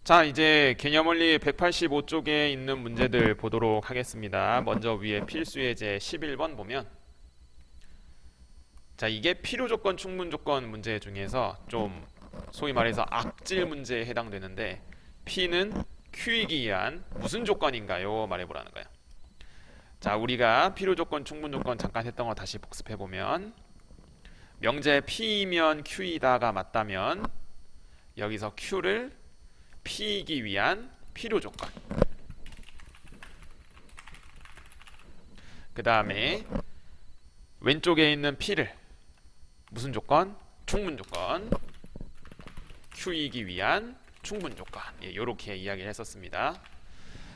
자, 이제 개념원리 185쪽에 있는 문제들 보도록 하겠습니다. 먼저 위에 필수예제 11번 보면, 자, 이게 필요조건 충분조건 문제 중에서 좀 소위 말해서 악질 문제에 해당되는데, P는 Q이기 위한 무슨 조건인가요? 말해보라는 거야. 자, 우리가 필요조건 충분조건 잠깐 했던 거 다시 복습해보면, 명제 P이면 Q이다가 맞다면 여기서 Q를 P이기 위한 필요 조건. 그 다음에 왼쪽에 있는 P를 무슨 조건? 충분 조건. Q이기 위한 충분 조건. 이렇게 이야기를 했었습니다.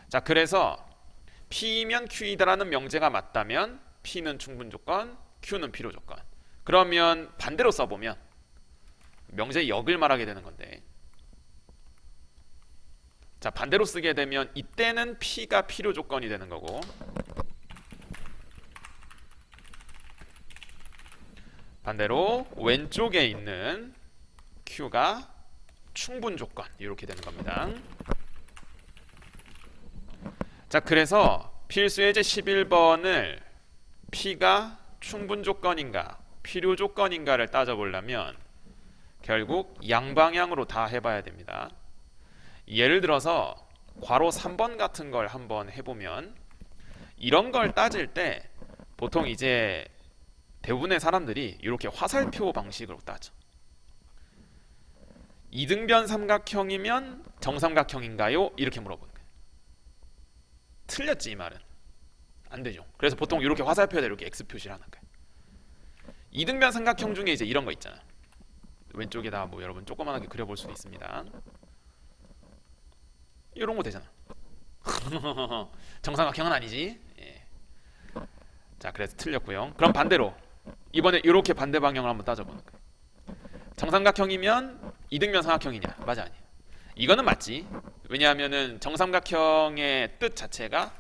자, 그래서 P이면 Q이다라는 명제가 맞다면 P는 충분 조건, Q는 필요 조건. 그러면 반대로 써보면 명제의 역을 말하게 되는 건데, 자, 반대로 쓰게 되면 이때는 P가 필요 조건이 되는 거고, 반대로 왼쪽에 있는 Q가 충분 조건, 이렇게 되는 겁니다. 자, 그래서 필수예제 11번을 P가 충분 조건인가 필요 조건인가를 따져보려면 결국 양방향으로 다 해봐야 됩니다. 예를 들어서 괄호 3번 같은 걸 한번 해보면, 이런 걸 따질 때 보통 이제 대부분의 사람들이 이렇게 화살표 방식으로 따져. 이등변 삼각형이면 정삼각형인가요? 이렇게 물어보는 거예요. 틀렸지, 이 말은. 안 되죠. 그래서 보통 이렇게 화살표에다 이렇게 X 표시를 하는 거예요. 이등변 삼각형 중에 이제 이런 거 있잖아. 왼쪽에다 뭐 여러분 조그만하게 그려볼 수도 있습니다. 이런 거 되잖아. 정삼각형은 아니지. 예. 자, 그래서 틀렸고요. 그럼 반대로 이번에 이렇게 반대 방향을 한번 따져보는 거예요. 정삼각형이면 이등변 삼각형이냐? 맞아, 아니야? 이거는 맞지. 왜냐하면은 정삼각형의 뜻 자체가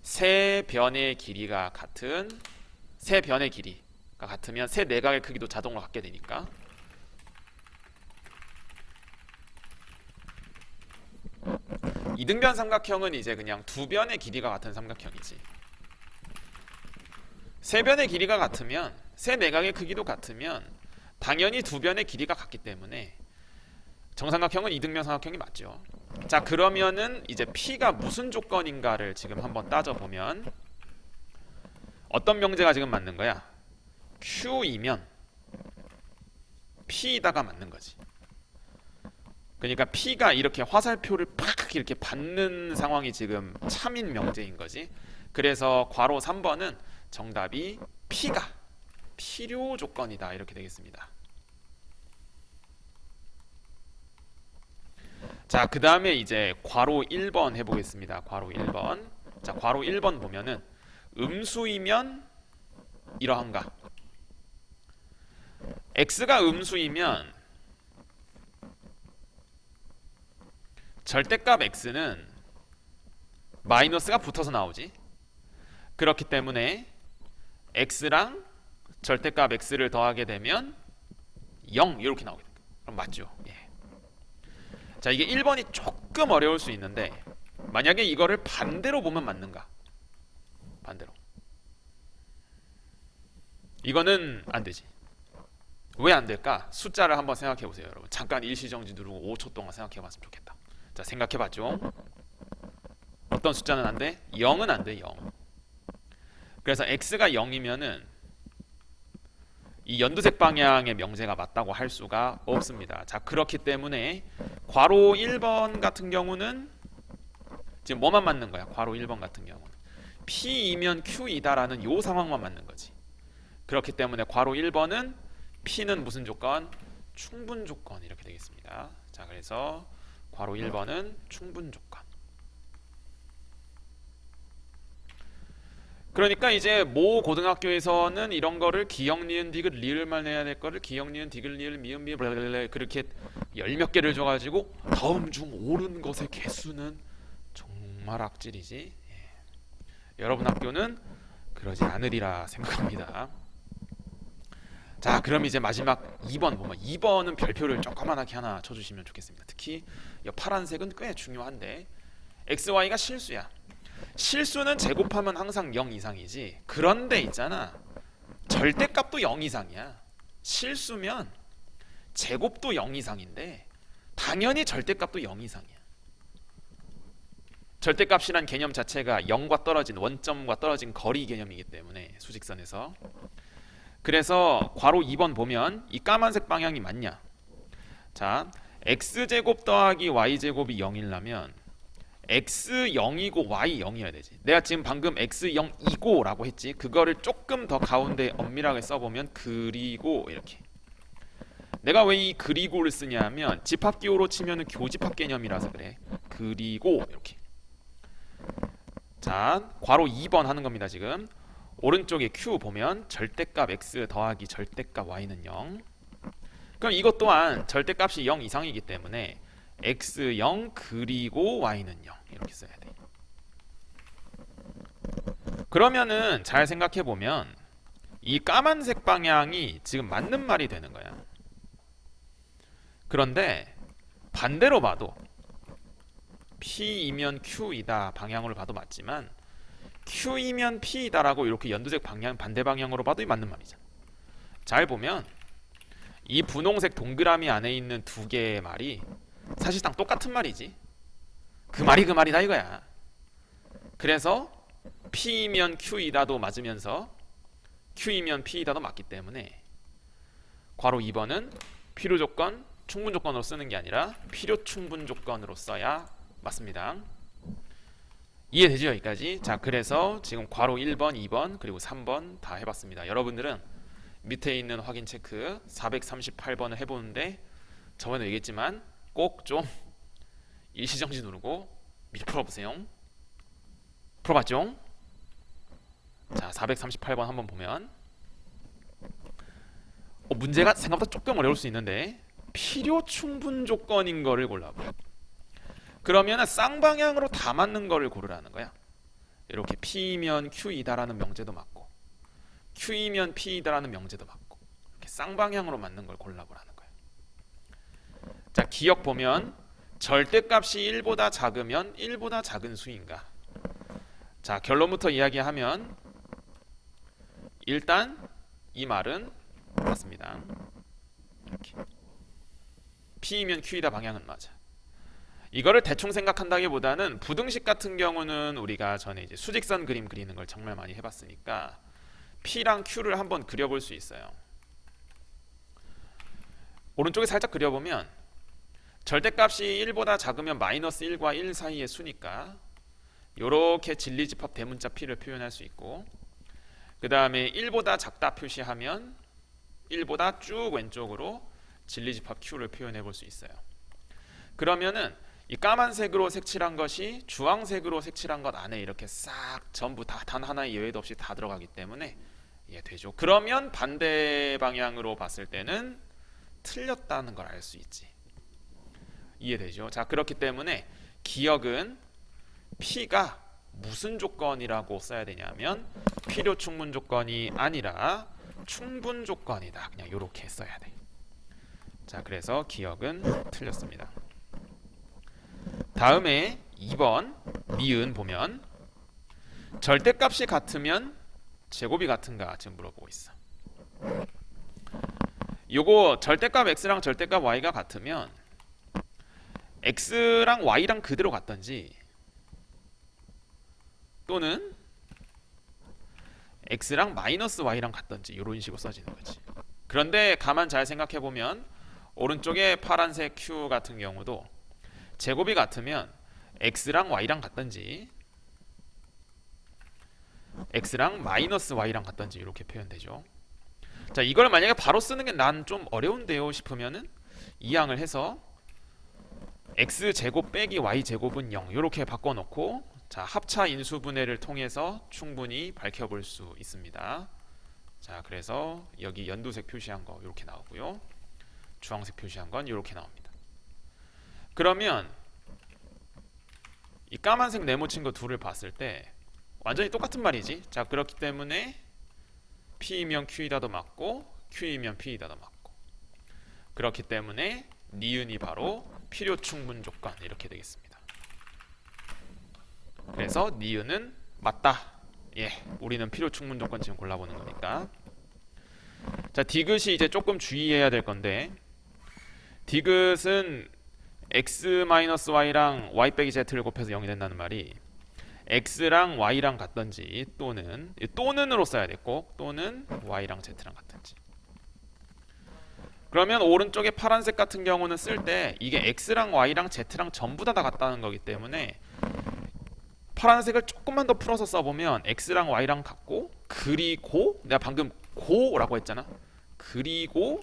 세 변의 길이가 같은, 세 변의 길이가 같으면 세 내각의 크기도 자동으로 갖게 되니까. 이등변 삼각형은 이제 그냥 두 변의 길이가 같은 삼각형이지. 세 변의 길이가 같으면, 세 내각의 크기도 같으면 당연히 두 변의 길이가 같기 때문에 정삼각형은 이등변 삼각형이 맞죠. 자, 그러면은 이제 P가 무슨 조건인가를 지금 한번 따져보면 어떤 명제가 지금 맞는 거야? Q이면 P에다가 맞는 거지. 그러니까 P가 이렇게 화살표를 팍 이렇게 받는 상황이 지금 참인 명제인 거지. 그래서 괄호 3번은 정답이 P가 필요 조건이다, 이렇게 되겠습니다. 자, 그 다음에 이제 괄호 1번 해보겠습니다. 괄호 1번. 자, 괄호 1번 보면은 음수이면 이러한가? x가 음수이면 절대값 x는 마이너스가 붙어서 나오지. 그렇기 때문에 x랑 절대값 x를 더하게 되면 0 이렇게 나오게 됩니다. 그럼 맞죠? 예. 자, 이게 1번이 조금 어려울 수 있는데 만약에 이거를 반대로 보면 맞는가? 반대로. 이거는 안 되지. 왜 안 될까? 숫자를 한번 생각해 보세요, 여러분. 잠깐 일시정지 누르고 5초 동안 생각해 봤으면 좋겠다. 자, 생각해 봤죠? 어떤 숫자는 안 돼? 0은 안 돼, 0. 그래서 x가 0이면은 이 연두색 방향의 명제가 맞다고 할 수가 없습니다. 자, 그렇기 때문에 괄호 1번 같은 경우는 지금 뭐만 맞는 거야? 괄호 1번 같은 경우는 P이면 Q이다라는 요 상황만 맞는 거지. 그렇기 때문에 괄호 1번은 P는 무슨 조건? 충분 조건, 이렇게 되겠습니다. 자, 그래서 괄호 1번은 충분 조건. 그러니까 이제 모 고등학교에서는 이런 거를 기역, 니은, 디귿, 리을만 해야 될 거를 기역, 니은, 디귿, 리을, 미음, 미음, 그렇게 열 몇 개를 줘가지고 다음 중 옳은 것의 개수는 정말 악질이지. 예. 여러분 학교는 그러지 않으리라 생각합니다. 자, 그럼 이제 마지막 2번 보면 2번은 별표를 조그만하게 하나 쳐주시면 좋겠습니다. 특히 이 파란색은 꽤 중요한데 xy가 실수야. 실수는 제곱하면 항상 0 이상이지. 그런데 있잖아, 절대값도 0 이상이야. 실수면 제곱도 0 이상인데 당연히 절대값도 0 이상이야. 절대값이란 개념 자체가 0과 떨어진, 원점과 떨어진 거리 개념이기 때문에 수직선에서. 그래서 괄호 2번 보면 이 까만색 방향이 맞냐? 자, x제곱 더하기 y제곱이 0이라면 x 0이고 y 0이어야 되지. 내가 지금 방금 x 0이고 라고 했지. 그거를 조금 더 가운데 엄밀하게 써보면 그리고 이렇게. 내가 왜 이 그리고를 쓰냐 하면 집합기호로 치면 교집합 개념이라서 그래. 그리고 이렇게. 자, 괄호 2번 하는 겁니다. 지금 오른쪽에 q 보면 절대값 x 더하기 절대값 y는 0. 그럼 이것 또한 절대값이 0 이상이기 때문에 x 0 그리고 y는 0 이렇게 써야 돼. 그러면은 잘 생각해 보면 이 까만색 방향이 지금 맞는 말이 되는 거야. 그런데 반대로 봐도 P이면 Q이다 방향으로 봐도 맞지만 Q이면 P이다라고 이렇게 연두색 방향 반대 방향으로 봐도 맞는 말이잖아. 잘 보면 이 분홍색 동그라미 안에 있는 두 개의 말이 사실상 똑같은 말이지. 그 말이 그 말이다 이거야. 그래서 P이면 Q이다도 맞으면서 Q이면 P이다도 맞기 때문에 괄호 2번은 필요 조건, 충분 조건으로 쓰는 게 아니라 필요 충분 조건으로 써야 맞습니다. 이해되죠 여기까지? 자, 그래서 지금 괄호 1번, 2번 그리고 3번 다 해봤습니다. 여러분들은 밑에 있는 확인 체크 438번을 해보는데 저번에 얘기했지만 꼭 좀 일시정지 누르고 미리 풀어보세요. 풀어봤죠? 자, 438번 한번 보면 문제가 생각보다 조금 어려울 수 있는데 필요 충분 조건인 거를 골라봐. 그러면 쌍방향으로 다 맞는 거를 고르라는 거야. 이렇게 P이면 Q이다라는 명제도 맞고 Q이면 P이다라는 명제도 맞고 이렇게 쌍방향으로 맞는 걸 골라보라는 거야. 자, 기억 보면 절대값이 1보다 작으면 1보다 작은 수인가? 자, 결론부터 이야기하면 일단 이 말은 맞습니다. 이렇게 P이면 Q이다 방향은 맞아. 이거를 대충 생각한다기보다는 부등식 같은 경우는 우리가 전에 이제 수직선 그림 그리는 걸 정말 많이 해봤으니까 P랑 Q를 한번 그려볼 수 있어요. 오른쪽에 살짝 그려보면 절대값이 1보다 작으면 마이너스 1과 1 사이의 수니까 이렇게 진리집합 대문자 P를 표현할 수 있고, 그 다음에 1보다 작다 표시하면 1보다 쭉 왼쪽으로 진리집합 Q를 표현해 볼 수 있어요. 그러면은 이 까만색으로 색칠한 것이 주황색으로 색칠한 것 안에 이렇게 싹 전부 다 단 하나의 예외도 없이 다 들어가기 때문에 이해되죠. 그러면 반대 방향으로 봤을 때는 틀렸다는 걸 알 수 있지. 이해되죠? 자, 그렇기 때문에 기억은 P가 무슨 조건이라고 써야 되냐면 필요 충분 조건이 아니라 충분 조건이다. 그냥 이렇게 써야 돼. 자, 그래서 기억은 틀렸습니다. 다음에 2번 니은 보면 절대값이 같으면 제곱이 같은가 지금 물어보고 있어. 요거 절대값 x랑 절대값 y가 같으면 x랑 y랑 그대로 같던지 또는 x랑 마이너스 y랑 같던지 이런 식으로 써지는 거지. 그런데 가만 잘 생각해 보면 오른쪽에 파란색 q 같은 경우도 제곱이 같으면 x랑 y랑 같던지 x랑 마이너스 y랑 같던지 이렇게 표현되죠. 자, 이걸 만약에 바로 쓰는 게 난 좀 어려운데요 싶으면은 이항을 해서 x 제곱 빼기 y 제곱은 0 이렇게 바꿔놓고 자, 합차 인수분해를 통해서 충분히 밝혀볼 수 있습니다. 자, 그래서 여기 연두색 표시한 거 이렇게 나오고요. 주황색 표시한 건 이렇게 나옵니다. 그러면 이 까만색 네모친 거 둘을 봤을 때 완전히 똑같은 말이지. 자, 그렇기 때문에 P이면 Q이다도 맞고 Q이면 P이다도 맞고. 그렇기 때문에 니은이 바로 필요 충분 조건 이렇게 되겠습니다. 그래서 니은은 맞다. 예, 우리는 필요 충분 조건 지금 골라보는 거니까. 자, 디귿이 이제 조금 주의해야 될 건데, 디귿은 x-y랑 y 빼기 z를 곱해서 0이 된다는 말이 x랑 y랑 같던지 또는으로 써야 돼. 꼭 또는 y랑 z랑 같은지. 그러면 오른쪽에 파란색 같은 경우는 쓸 때 이게 x랑 y랑 z랑 전부 다 같다는 거기 때문에 파란색을 조금만 더 풀어서 써보면 x랑 y랑 같고, 그리고 내가 방금 고라고 했잖아. 그리고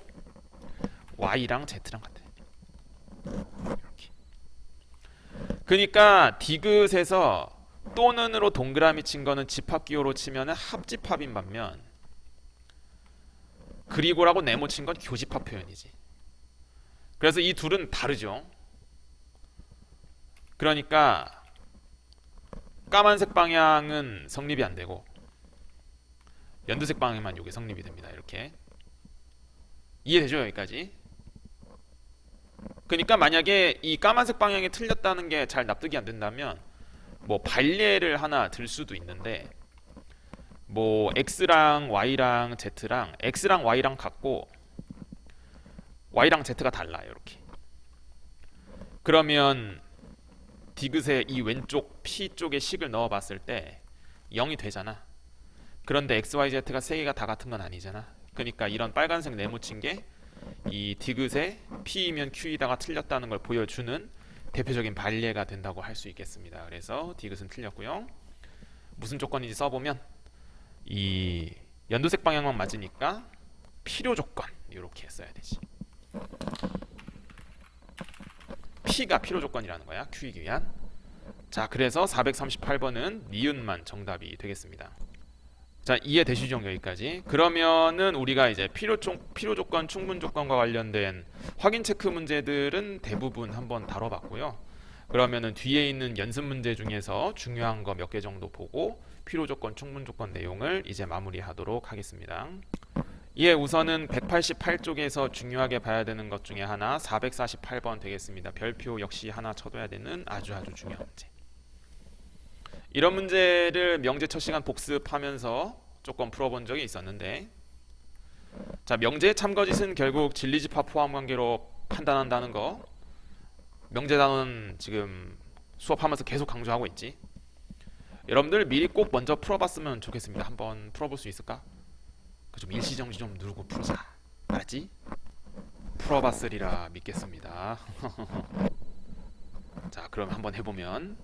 y랑 z랑 같아. 이렇게. 그러니까 디귿에서 또는으로 동그라미 친 거는 집합기호로 치면은 합집합인 반면, 그리고라고 네모 친 건 교집합 표현이지. 그래서 이 둘은 다르죠. 그러니까 까만색 방향은 성립이 안 되고 연두색 방향만 이게 성립이 됩니다. 이렇게 이해되죠? 여기까지. 그러니까 만약에 이 까만색 방향이 틀렸다는 게 잘 납득이 안 된다면 뭐 발예를 하나 들 수도 있는데, 뭐 x랑 y랑 z랑 x랑 y랑 같고 y랑 z가 달라요. 이렇게. 그러면 디귿의 이 왼쪽 p 쪽에 식을 넣어 봤을 때 0이 되잖아. 그런데 x, y, z가 세 개가 다 같은 건 아니잖아. 그러니까 이런 빨간색 네모친 게 이 디귿의 p이면 q이다가 틀렸다는 걸 보여주는 대표적인 발예가 된다고 할 수 있겠습니다. 그래서 디귿은 틀렸고요. 무슨 조건인지 써보면 이 연두색 방향만 맞으니까 필요 조건 이렇게 써야 되지. P가 필요 조건이라는 거야. Q이기 위한. 자, 그래서 438번은 니은만 정답이 되겠습니다. 자, 이해되시죠? 여기까지. 그러면은 우리가 이제 필요 조건, 충분 조건과 관련된 확인 체크 문제들은 대부분 한번 다뤄봤고요. 그러면은 뒤에 있는 연습 문제 중에서 중요한 거 몇 개 정도 보고 필요 조건, 충분 조건 내용을 이제 마무리하도록 하겠습니다. 예, 우선은 188쪽에서 중요하게 봐야 되는 것 중에 하나 448번 되겠습니다. 별표 역시 하나 쳐둬야 되는 아주 중요한 문제. 이런 문제를 명제 첫 시간 복습하면서 조금 풀어본 적이 있었는데, 자, 명제의 참거짓은 결국 진리집합 포함관계로 판단한다는 거, 명제 단원 지금 수업하면서 계속 강조하고 있지. 여러분들 미리 꼭 먼저 풀어봤으면 좋겠습니다. 한번 풀어볼 수 있을까? 좀 일시정지 좀 누르고 풀자. 알았지? 풀어봤으리라 믿겠습니다. 자, 그럼 한번 해보면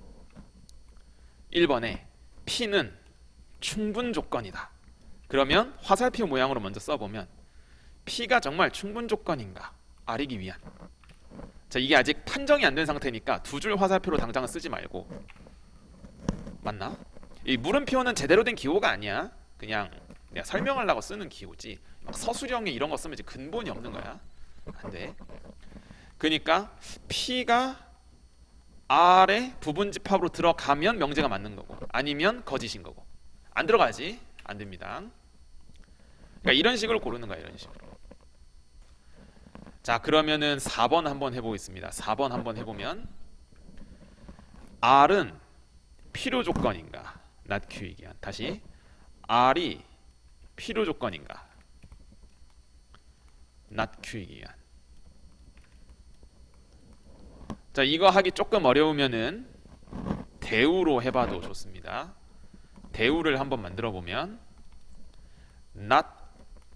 1번에 P는 충분 조건이다. 그러면 화살표 모양으로 먼저 써보면 P가 정말 충분 조건인가 알기 위한. 자, 이게 아직 판정이 안 된 상태니까 두 줄 화살표로 당장은 쓰지 말고. 맞나? 이 물음표는 제대로 된 기호가 아니야. 그냥 내가 설명하려고 쓰는 기호지. 막 서술형에 이런 거 쓰면 이제 근본이 없는 거야. 안 돼. 그러니까 P가 R의 부분집합으로 들어가면 명제가 맞는 거고, 아니면 거짓인 거고. 안 들어가지? 안 됩니다. 그러니까 이런 식으로 고르는 거야. 이런 식으로. 자, 그러면은 4번 한번 해보겠습니다. 4번 한번 해보면 R은 필요 조건인가? not Q이기 한. 다시 R이 필요 조건인가? not Q이기 한. 자, 이거 하기 조금 어려우면은 대우로 해봐도 좋습니다. 대우를 한번 만들어 보면 not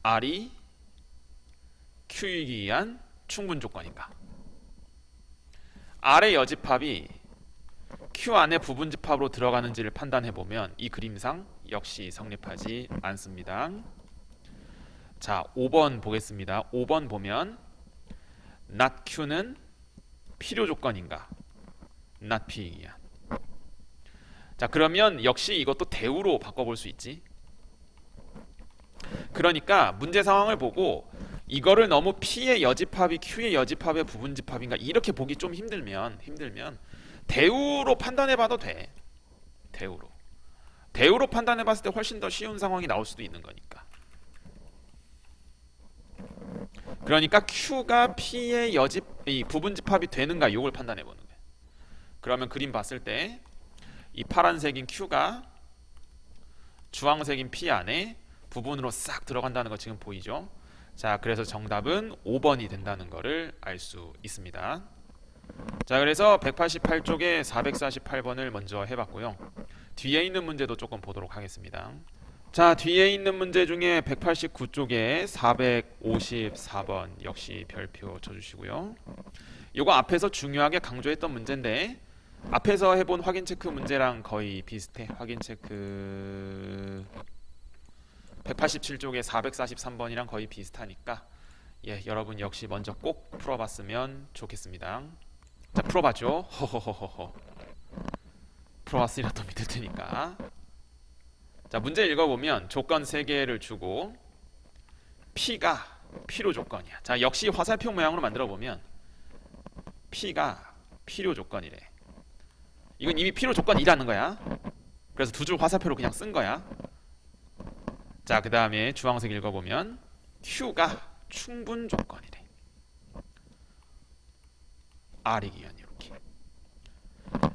R이 Q이기 위한 충분 조건인가? R의 여집합이 Q 안에 부분집합으로 들어가는지를 판단해 보면 이 그림상 역시 성립하지 않습니다. 자, 5번 보겠습니다. 5번 보면 not Q는 필요 조건인가? not P이기 위한. 자, 그러면 역시 이것도 대우로 바꿔볼 수 있지. 그러니까 문제 상황을 보고 이거를 너무 P의 여집합이 Q의 여집합의 부분집합인가 이렇게 보기 좀 힘들면 대우로 판단해봐도 돼. 대우로 판단해봤을 때 훨씬 더 쉬운 상황이 나올 수도 있는 거니까. 그러니까 Q가 P의 여집 이 부분집합이 되는가 이걸 판단해 보는 거예요. 그러면 그림 봤을 때 이 파란색인 Q가 주황색인 P 안에 부분으로 싹 들어간다는 거 지금 보이죠? 자, 그래서 정답은 5번이 된다는 거를 알 수 있습니다. 자, 그래서 188쪽에 448번을 먼저 해봤고요. 뒤에 있는 문제도 조금 보도록 하겠습니다. 자, 뒤에 있는 문제 중에 189쪽에 454번 역시 별표 쳐주시고요. 이거 앞에서 중요하게 강조했던 문제인데 앞에서 해본 확인 체크 문제랑 거의 비슷해. 확인 체크 187쪽에 443번이랑 거의 비슷하니까 여러분 역시 먼저 꼭 풀어봤으면 좋겠습니다. 자, 풀어봤죠? 허허허허. 풀어봤으니까 또 믿을 테니까. 자, 문제 읽어보면 조건 3개를 주고 P가 필요 조건이야. 자, 역시 화살표 모양으로 만들어보면 P가 필요 조건이래. 이건 이미 필요 조건이라는 거야. 그래서 두 줄 화살표로 그냥 쓴 거야. 자, 그 다음에 주황색 읽어보면 Q가 충분 조건이래. R이기현 이렇게.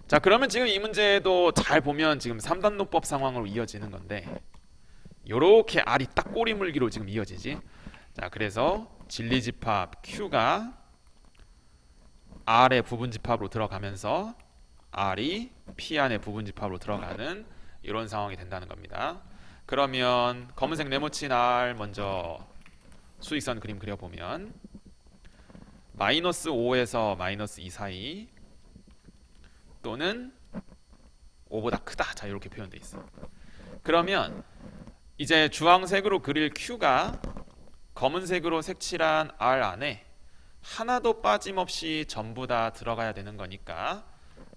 자, 그러면 지금 이 문제도 잘 보면 지금 3단 논법 상황으로 이어지는 건데 요렇게 R이 딱 꼬리 물기로 지금 이어지지. 자, 그래서 진리집합 Q가 R의 부분집합으로 들어가면서 R이 P 안의 부분집합으로 들어가는 이런 상황이 된다는 겁니다. 그러면 검은색 네모친 R 먼저 수직선 그림 그려보면 마이너스 5에서 마이너스 2 사이 또는 5보다 크다. 자, 이렇게 표현되어 있어. 그러면 이제 주황색으로 그릴 Q가 검은색으로 색칠한 R 안에 하나도 빠짐없이 전부 다 들어가야 되는 거니까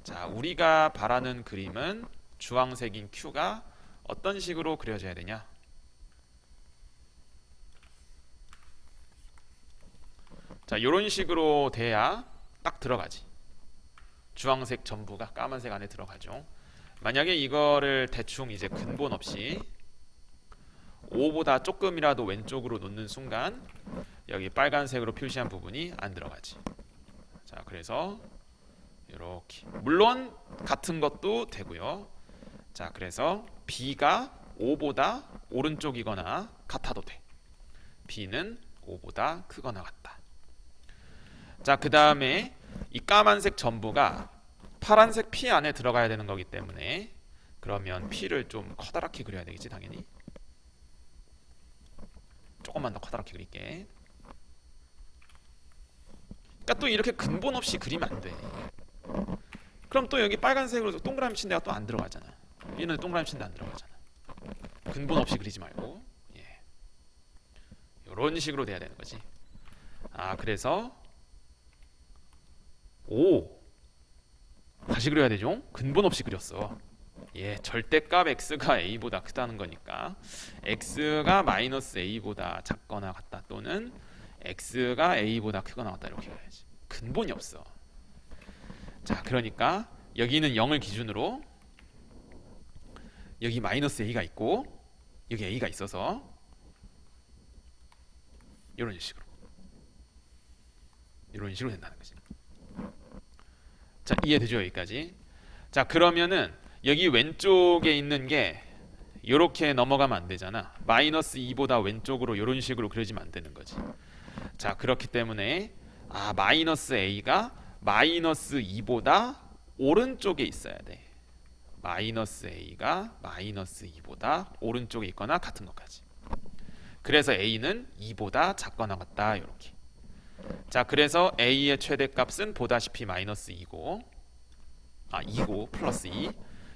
자, 우리가 바라는 그림은 주황색인 Q가 어떤 식으로 그려져야 되냐? 자, 이런 식으로 돼야 딱 들어가지. 주황색 전부가 까만색 안에 들어가죠. 만약에 이거를 대충 이제 근본 없이 5보다 조금이라도 왼쪽으로 놓는 순간 여기 빨간색으로 표시한 부분이 안 들어가지. 자, 그래서 이렇게 물론 같은 것도 되고요. 자, 그래서 B가 5보다 오른쪽이거나 같아도 돼. B는 5보다 크거나 같다. 자, 그 다음에 이 까만색 전부가 파란색 P 안에 들어가야 되는 거기 때문에 그러면 P를 좀 커다랗게 그려야 되겠지, 당연히. 조금만 더 커다랗게 그릴게. 그러니까 또 이렇게 근본 없이 그리면 안 돼. 그럼 또 여기 빨간색으로 동그라미 친 데가 또 안 들어가잖아. 얘는 동그라미 친 데 안 들어가잖아. 근본 없이 그리지 말고 이런 식으로 돼야 되는 거지. 아, 그래서 다시 그려야 되죠. 근본 없이 그렸어. 절대값 x가 a보다 크다는 거니까 x가 마이너스 a보다 작거나 같다 또는 x가 a보다 크거나 같다 이렇게 가야지. 근본이 없어. 자, 그러니까 여기는 0을 기준으로 여기 마이너스 a가 있고 여기 a가 있어서 이런 식으로 된다는 거지. 자, 이해되죠? 여기까지. 자, 그러면은 여기 왼쪽에 있는 게 이렇게 넘어가면 안 되잖아. 마이너스 2보다 왼쪽으로 이런 식으로 그려지면 안 되는 거지. 자, 그렇기 때문에 마이너스 a가 마이너스 2보다 오른쪽에 있어야 돼. 마이너스 a가 마이너스 2보다 오른쪽에 있거나 같은 것까지. 그래서 a는 2보다 작거나 같다 이렇게. 자, 그래서 a의 최대값은 보다시피 마이너스 2고 2고 플러스 2.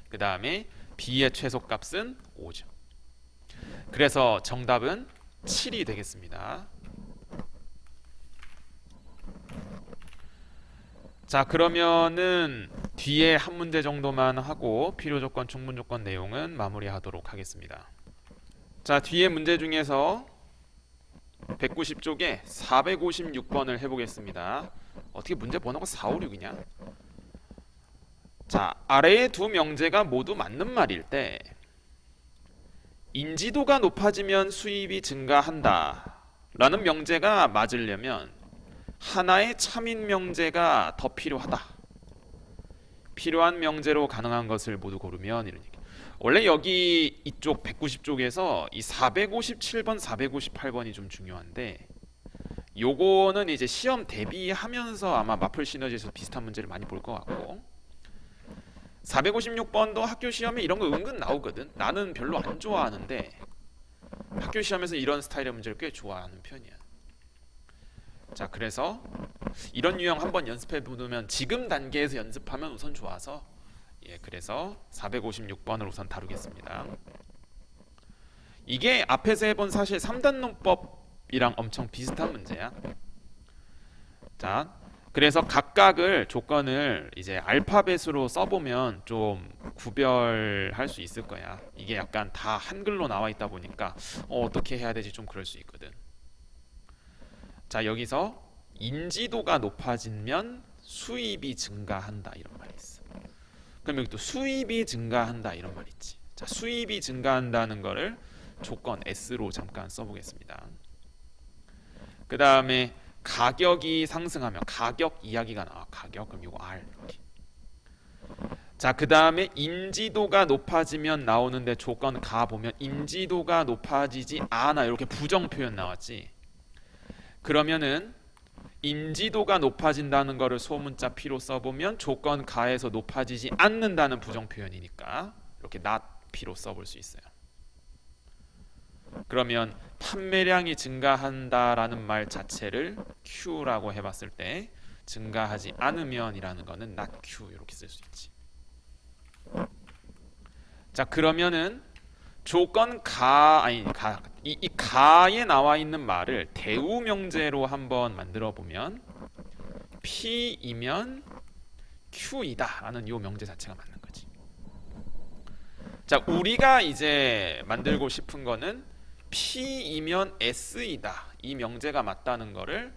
그 다음에 b의 최소값은 5죠. 그래서 정답은 7이 되겠습니다. 자, 그러면은 뒤에 한 문제 정도만 하고 필요조건, 충분조건 내용은 마무리하도록 하겠습니다. 자, 뒤에 문제 중에서 190쪽에 456번을 해보겠습니다. 어떻게 문제 번호가 456이냐? 자, 아래의 두 명제가 모두 맞는 말일 때 인지도가 높아지면 수입이 증가한다 라는 명제가 맞으려면 하나의 참인 명제가 더 필요하다. 필요한 명제로 가능한 것을 모두 고르면 이런 얘기. 원래 여기 이쪽 190쪽에서 이 457번, 458번이 좀 중요한데 요거는 이제 시험 대비하면서 아마 마플 시너지에서 비슷한 문제를 많이 볼 것 같고 456번도 학교 시험에 이런 거 은근 나오거든. 나는 별로 안 좋아하는데 학교 시험에서 이런 스타일의 문제를 꽤 좋아하는 편이야. 자, 그래서 이런 유형 한번 연습해 보면 지금 단계에서 연습하면 우선 좋아서 그래서 456번을 우선 다루겠습니다. 이게 앞에서 해본 사실 3단 논법이랑 엄청 비슷한 문제야. 자, 그래서 각각을 조건을 이제 알파벳으로 써보면 좀 구별할 수 있을 거야. 이게 약간 다 한글로 나와 있다 보니까 어떻게 해야 되지 좀 그럴 수 있거든. 자, 여기서 인지도가 높아지면 수입이 증가한다 이런 말이 있어. 그럼 여기 또 수입이 증가한다 이런 말 있지. 자, 수입이 증가한다는 거를 조건 S로 잠깐 써보겠습니다. 그 다음에 가격이 상승하면 가격 이야기가 나와. 가격 그럼 이거 R 이렇게. 자, 그 다음에 인지도가 높아지면 나오는데 조건 가 보면 인지도가 높아지지 않아 이렇게 부정 표현 나왔지. 그러면은 인지도가 높아진다는 거를 소문자 P로 써보면 조건 가에서 높아지지 않는다는 부정 표현이니까 이렇게 not P로 써볼 수 있어요. 그러면 판매량이 증가한다라는 말 자체를 Q라고 해봤을 때 증가하지 않으면이라는 거는 not Q 이렇게 쓸 수 있지. 자, 그러면은 조건 이 가에 나와 있는 말을 대우 명제로 한번 만들어 보면 P이면 Q이다라는 이 명제 자체가 맞는 거지. 자, 우리가 이제 만들고 싶은 거는 P이면 S이다. 이 명제가 맞다는 거를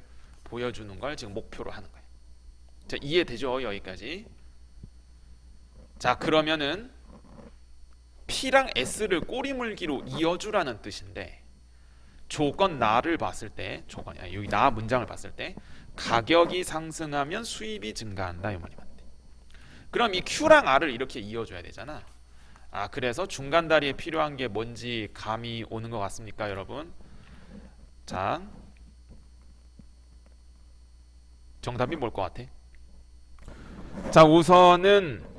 보여주는 걸 지금 목표로 하는 거예요. 자, 이해되죠? 여기까지. 자, 그러면은 P랑 S를 꼬리물기로 이어주라는 뜻인데 조건 나를 봤을 때 여기 나 문장을 봤을 때 가격이 상승하면 수입이 증가한다 이 말이 맞대. 그럼 이 Q랑 R을 이렇게 이어줘야 되잖아. 그래서 중간 다리에 필요한 게 뭔지 감이 오는 것 같습니까, 여러분? 자, 정답이 뭘 것 같아? 자, 우선은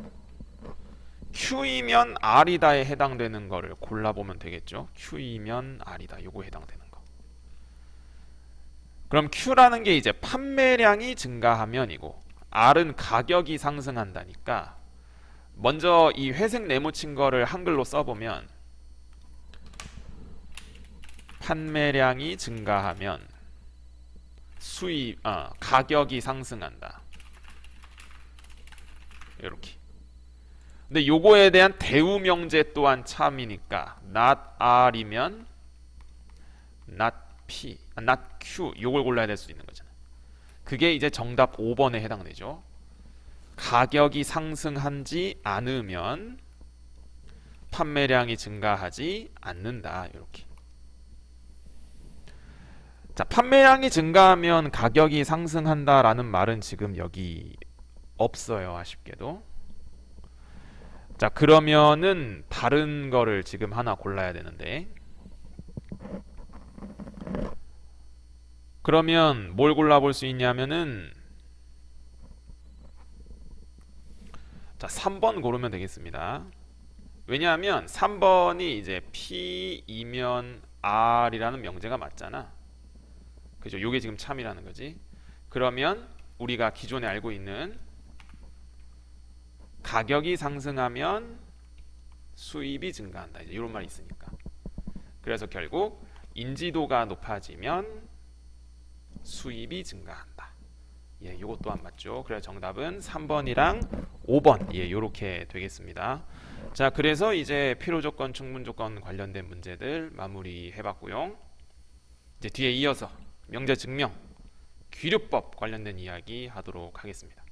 Q이면 R이다에 해당되는 거를 골라보면 되겠죠. Q이면 R이다. 요거 해당되는 거. 그럼 Q라는 게 이제 판매량이 증가하면이고 R은 가격이 상승한다니까 먼저 이 회색 네모친 거를 한글로 써보면 판매량이 증가하면 가격이 상승한다. 이렇게. 근데 요거에 대한 대우 명제 또한 참이니까 not R이면 not P, not Q 요걸 골라야 될 수 있는 거잖아. 그게 이제 정답 5번에 해당되죠. 가격이 상승하지 않으면 판매량이 증가하지 않는다. 이렇게. 자, 판매량이 증가하면 가격이 상승한다라는 말은 지금 여기 없어요. 아쉽게도. 자, 그러면은 다른 거를 지금 하나 골라야 되는데 그러면 뭘 골라볼 수 있냐면은 자, 3번 고르면 되겠습니다. 왜냐하면 3번이 이제 P이면 R이라는 명제가 맞잖아. 그죠? 요게 지금 참이라는 거지. 그러면 우리가 기존에 알고 있는 가격이 상승하면 수입이 증가한다. 이제 이런 말이 있으니까. 그래서 결국 인지도가 높아지면 수입이 증가한다. 요것 또한 맞죠. 그래서 정답은 3번이랑 5번 요렇게 되겠습니다. 자, 그래서 이제 필요조건, 충분조건 관련된 문제들 마무리 해봤고요. 이제 뒤에 이어서 명제 증명, 귀류법 관련된 이야기 하도록 하겠습니다.